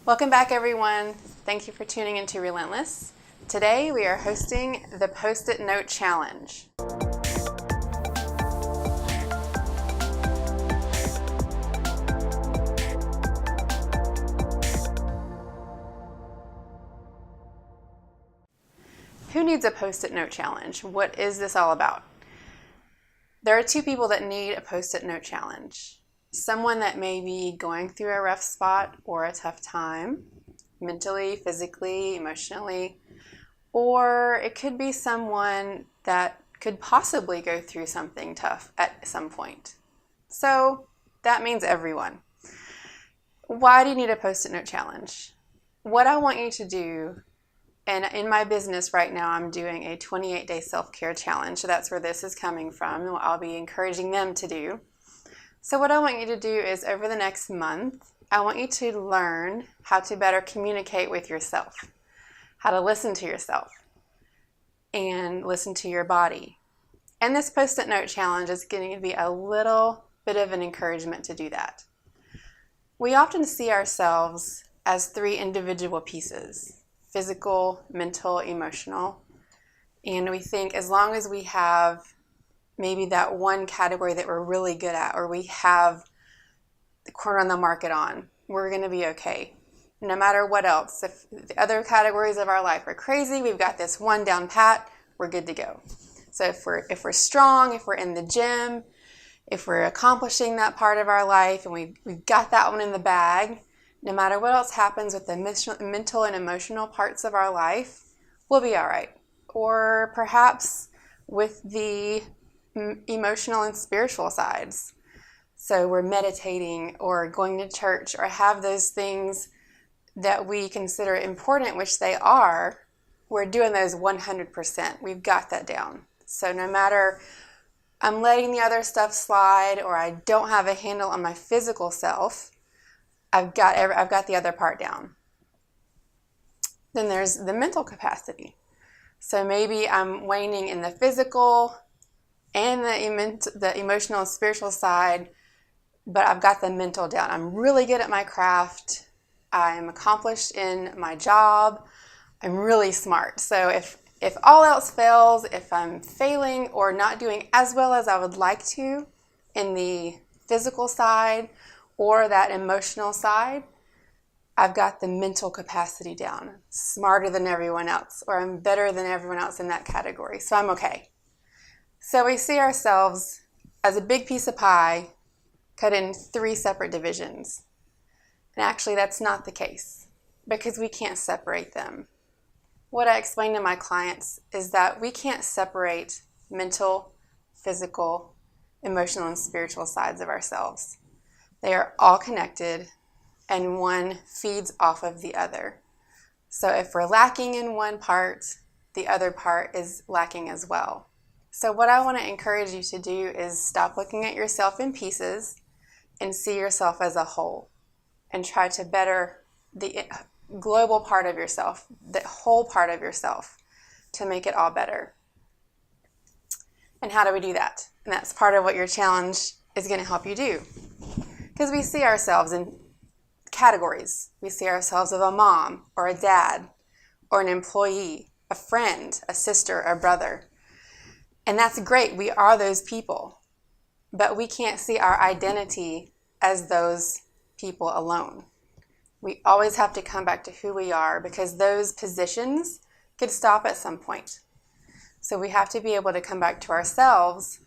Welcome back, everyone. Thank you for tuning into Relentless. Today we are hosting the Post-it Note Challenge. Who needs a Post-it Note Challenge? What is this all about? There are two people that need a Post-it Note Challenge. Someone that may be going through a rough spot or a tough time, mentally, physically, emotionally, or it could be someone that could possibly go through something tough at some point. So that means everyone. Why do you need a Post-it Note Challenge? What I want you to do, and in my business right now, I'm doing a 28-day self-care challenge. So that's where this is coming from, and what I'll be encouraging them to do. So what I want you to do is over the next month, I want you to learn how to better communicate with yourself, how to listen to yourself, and listen to your body. And this Post-it Note Challenge is going to be a little bit of an encouragement to do that. We often see ourselves as three individual pieces: physical, mental, emotional. And we think as long as we have maybe that one category that we're really good at, or we have the corner on the market on, we're going to be okay. No matter what else. If the other categories of our life are crazy, we've got this one down pat, we're good to go. So if we're strong, if we're in the gym, if we're accomplishing that part of our life and we've got that one in the bag, no matter what else happens with the mental and emotional parts of our life, we'll be all right. Or perhaps with the emotional and spiritual sides. So we're meditating or going to church or have those things that we consider important, which they are. We're doing those 100%. We've got that down. So no matter I'm letting the other stuff slide or I don't have a handle on my physical self, I've got the other part down. Then there's the mental capacity. So maybe I'm waning in the physical and the emotional and spiritual side, but I've got the mental down. I'm really good at my craft. I'm accomplished in my job. I'm really smart. So if all else fails, if I'm failing or not doing as well as I would like to in the physical side or that emotional side, I've got the mental capacity down. Smarter than everyone else, or I'm better than everyone else in that category. So I'm okay. So we see ourselves as a big piece of pie cut in three separate divisions. And actually that's not the case because we can't separate them. What I explain to my clients is that we can't separate mental, physical, emotional, and spiritual sides of ourselves. They are all connected and one feeds off of the other. So if we're lacking in one part, the other part is lacking as well. So what I want to encourage you to do is stop looking at yourself in pieces and see yourself as a whole and try to better the global part of yourself, the whole part of yourself, to make it all better. And how do we do that? And that's part of what your challenge is going to help you do. Because we see ourselves in categories. We see ourselves as a mom or a dad or an employee, a friend, a sister, a brother. And that's great. We are those people. But we can't see our identity as those people alone. We always have to come back to who we are because those positions could stop at some point. So we have to be able to come back to ourselves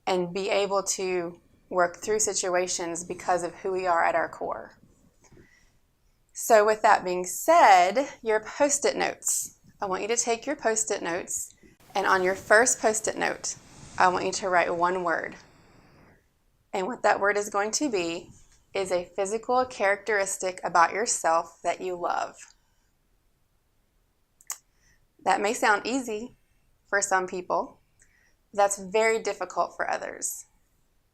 and be able to work through situations because of who we are at our core. So with that being said, your Post-it notes. I want you to take your Post-it notes, and on your first Post-it note, I want you to write one word. And what that word is going to be is a physical characteristic about yourself that you love. That may sound easy for some people. That's very difficult for others.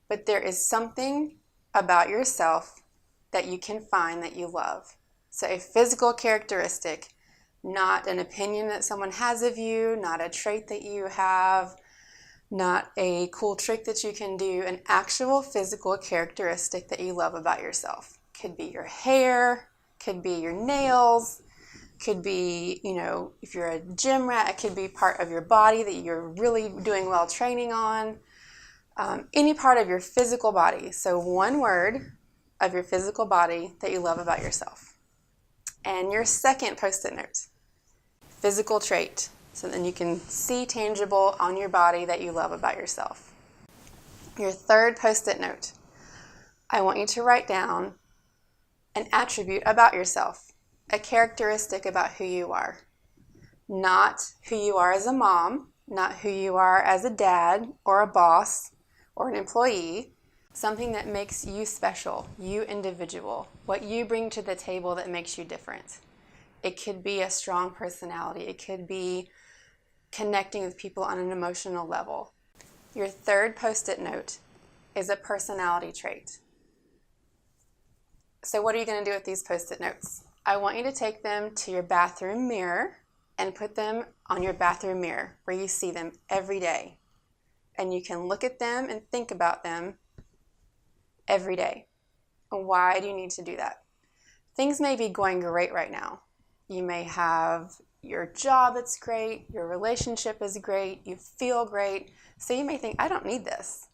But there is something about yourself that you can find that you love. So a physical characteristic, not an opinion that someone has of you, not a trait that you have, not a cool trick that you can do, an actual physical characteristic that you love about yourself. Could be your hair, Could be your nails, could be, if you're a gym rat, it could be part of your body that you're really doing well training on. Any part of your physical body. So one word of your physical body that you love about yourself. And your second Post-it note, physical trait. So then you can see tangible on your body that you love about yourself. Your third Post-it note, I want you to write down an attribute about yourself, a characteristic about who you are. Not who you are as a mom, not who you are as a dad or a boss or an employee, something that makes you special, you individual, what you bring to the table that makes you different. It could be a strong personality. It could be connecting with people on an emotional level. Your third Post-it note is a personality trait. So what are you going to do with these Post-it notes? I want you to take them to your bathroom mirror and put them on your bathroom mirror where you see them every day. And you can look at them and think about them every day. Why do you need to do that? Things may be going great right now. You may have your job that's great, your relationship is great, you feel great, so you may think, I don't need this.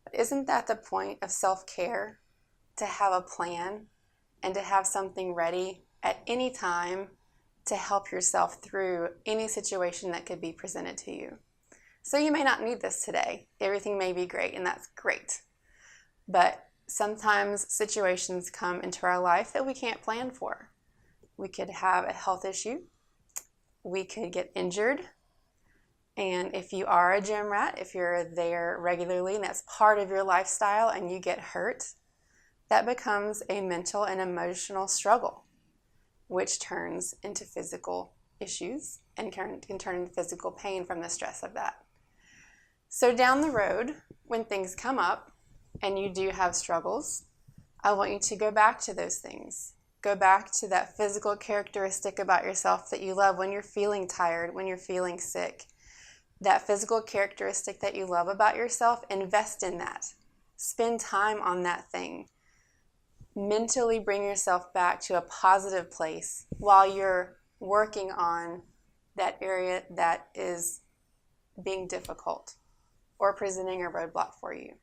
But isn't that the point of self-care? To have a plan and to have something ready at any time to help yourself through any situation that could be presented to you. So you may not need this today. Everything may be great, and that's great. But sometimes situations come into our life that we can't plan for. We could have a health issue. We could get injured. And if you are a gym rat, if you're there regularly and that's part of your lifestyle and you get hurt, that becomes a mental and emotional struggle, which turns into physical issues and can turn into physical pain from the stress of that. So down the road, when things come up and you do have struggles, I want you to go back to those things. Go back to that physical characteristic about yourself that you love when you're feeling tired, when you're feeling sick. That physical characteristic that you love about yourself, invest in that. Spend time on that thing. Mentally bring yourself back to a positive place while you're working on that area that is being difficult or presenting a roadblock for you.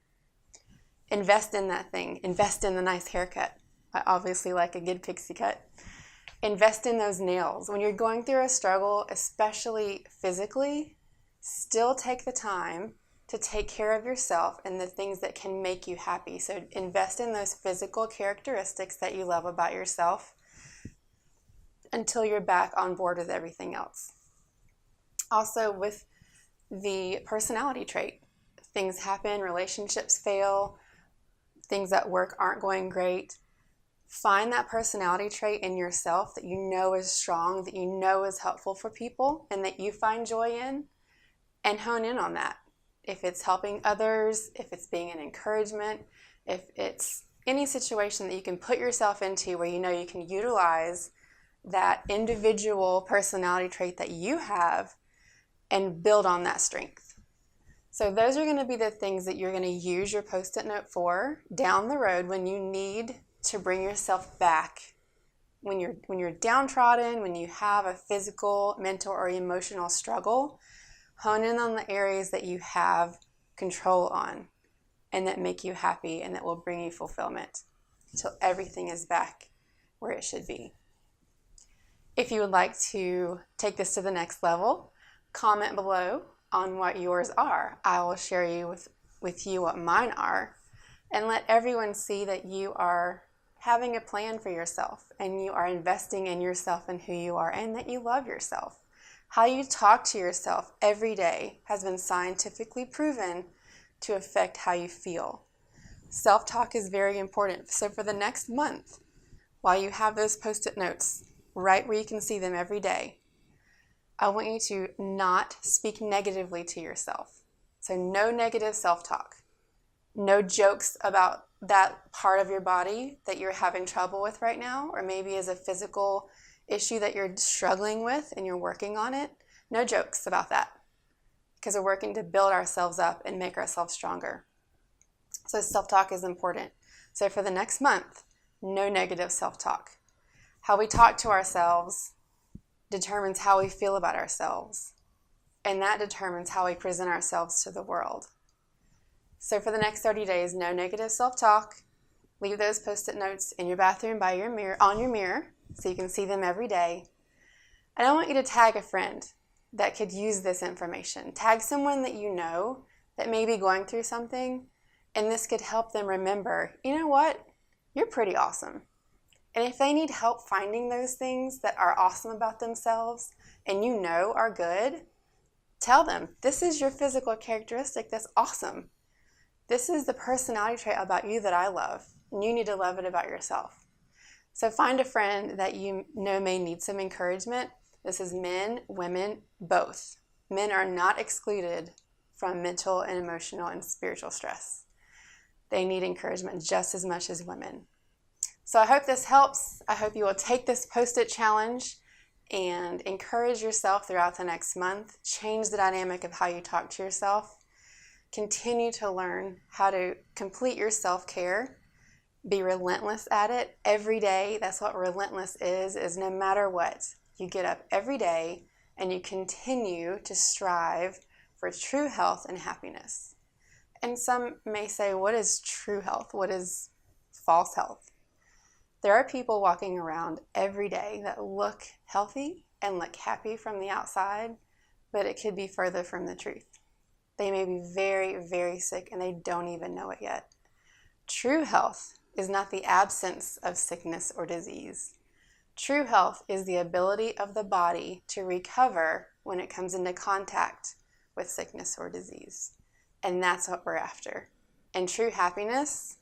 Invest in that thing. Invest in the nice haircut. I obviously like a good pixie cut. Invest in those nails. When you're going through a struggle, especially physically, still take the time to take care of yourself and the things that can make you happy. So invest in those physical characteristics that you love about yourself until you're back on board with everything else. Also, with the personality trait, things happen, relationships fail, things at work aren't going great. Find that personality trait in yourself that you know is strong, that you know is helpful for people, and that you find joy in, and hone in on that. If it's helping others, if it's being an encouragement, if it's any situation that you can put yourself into where you know you can utilize that individual personality trait that you have and build on that strength. So those are going to be the things that you're going to use your Post-it note for down the road when you need to bring yourself back. When you're downtrodden, when you have a physical, mental, or emotional struggle, hone in on the areas that you have control on and that make you happy and that will bring you fulfillment until everything is back where it should be. If you would like to take this to the next level, comment below on what yours are. I will share with you what mine are and let everyone see that you are having a plan for yourself and you are investing in yourself and who you are and that you love yourself. How you talk to yourself every day has been scientifically proven to affect how you feel. Self-talk is very important. So for the next month, while you have those Post-it notes right where you can see them every day, I want you to not speak negatively to yourself. So no negative self-talk. No jokes about that part of your body that you're having trouble with right now, or maybe is a physical issue that you're struggling with and you're working on it. No jokes about that, because we're working to build ourselves up and make ourselves stronger. So self-talk is important. So for the next month, no negative self-talk. How we talk to ourselves determines how we feel about ourselves, and that determines how we present ourselves to the world. So for the next 30 days, no negative self-talk. Leave those Post-it notes in your bathroom by your mirror, on your mirror, so you can see them every day. And I want you to tag a friend that could use this information. Tag someone that you know that may be going through something, and this could help them remember, you know what? You're pretty awesome. And if they need help finding those things that are awesome about themselves and you know are good, tell them, this is your physical characteristic that's awesome. This is the personality trait about you that I love, and you need to love it about yourself. So find a friend that you know may need some encouragement. This is men, women, both. Men are not excluded from mental and emotional and spiritual stress. They need encouragement just as much as women. So I hope this helps. I hope you will take this Post-it challenge and encourage yourself throughout the next month. Change the dynamic of how you talk to yourself. Continue to learn how to complete your self-care. Be relentless at it every day. That's what relentless is no matter what. You get up every day and you continue to strive for true health and happiness. And some may say, what is true health? What is false health? There are people walking around every day that look healthy and look happy from the outside, but it could be further from the truth. They may be very, very sick and they don't even know it yet. True health is not the absence of sickness or disease. True health is the ability of the body to recover when it comes into contact with sickness or disease. And that's what we're after. And true happiness,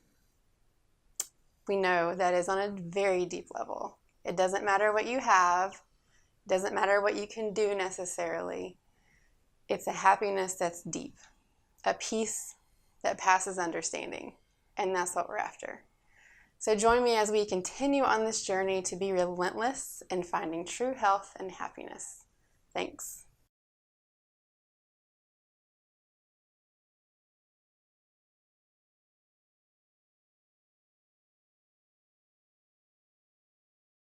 we know that is on a very deep level. It doesn't matter what you have. It doesn't matter what you can do necessarily. It's a happiness that's deep, a peace that passes understanding. And that's what we're after. So join me as we continue on this journey to be relentless in finding true health and happiness. Thanks.